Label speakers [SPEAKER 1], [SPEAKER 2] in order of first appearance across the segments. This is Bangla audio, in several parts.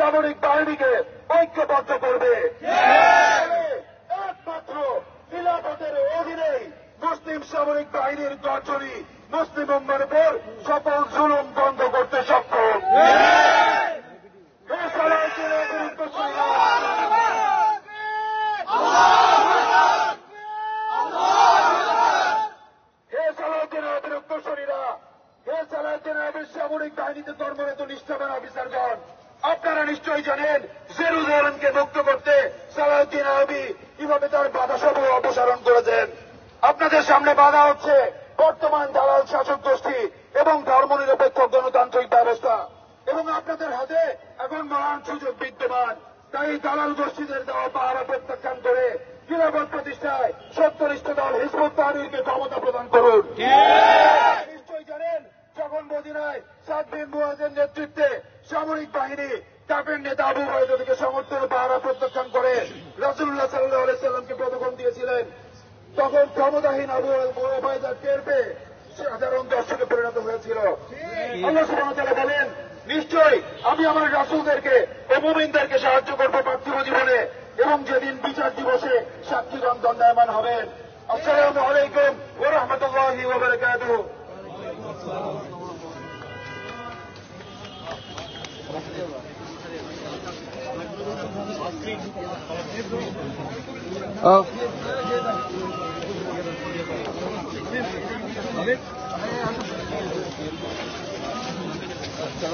[SPEAKER 1] সামরিক বাহিনীকে ঐক্যবদ্ধ করবে। একমাত্র খিলাফতের অধীনেই মুসলিম সামরিক বাহিনীর গঠনই মুসলিম উম্মার উপর সকল জুলুম বন্ধ করতে সক্ষম। সামরিক বাহিনীতে কর্মরত নিষ্ঠাবান অফিসারগণ, আপনারা নিশ্চয়ই জানেন জেরুজালেমকে মুক্ত করতে সালাউদ্দিন আইয়ুবী কিভাবে তার বাধাসমূহ অপসারণ করেছেন। আপনাদের সামনে বাধা হচ্ছে বর্তমান দালাল শাসক গোষ্ঠী এবং ধর্মনিরপেক্ষ গণতান্ত্রিক ব্যবস্থা, এবং আপনাদের হাতে এখন মহান সুযোগ বিদ্যমান। তাই দালাল গোষ্ঠীদের দেওয়া পাহারা প্রত্যাখ্যান করে খিলাফত প্রতিষ্ঠায় সত্যনিষ্ঠ দল হিজবুত তাহরীরকে ক্ষমতা প্রদান করুন। নিশ্চয়ই জানেন যখন মদিনায় সাদ বিন মুআযের নেতৃত্বে সামরিক বাহিনী তাদের নেতা আবু উবাইদাকে সমর্থন পাহারা প্রত্যাখ্যান করে রাসূলুল্লাহ সাল্লাল্লাহু আলাইহি সাল্লামকে প্রদর্শন দিয়েছিলেন, তখন ক্ষমতাহীন আবু উবাইদা টের পেয়ে সাধারণ দর্শকে পরিণত হয়েছিল। আল্লাহ সুবহানাহু ওয়া তাআলা বলেন, নিশ্চয়ই আমি আমার রাসূলদেরকে ও মুমিনদেরকে সাহায্য করব পার্থিব জীবনে, এবং যেদিন বিচার দিবসে সাক্ষীগণ দণ্ডায়মান হবেন। আসসালামু আলাইকুম ওয়া রাহমাতুল্লাহি ওয়া বারাকাতুহু।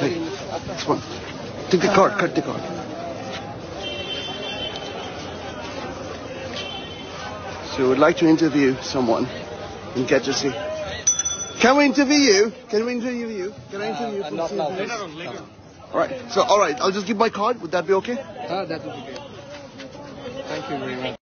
[SPEAKER 2] Hey, this one. Take the card, cut the card. So we'd like to interview someone and get to see. Can we interview you? Can we interview you? Can I interview you?
[SPEAKER 3] Not now.
[SPEAKER 2] Later. All right, I'll just give my card. Would that be okay?
[SPEAKER 3] That would be good. Thank you very much.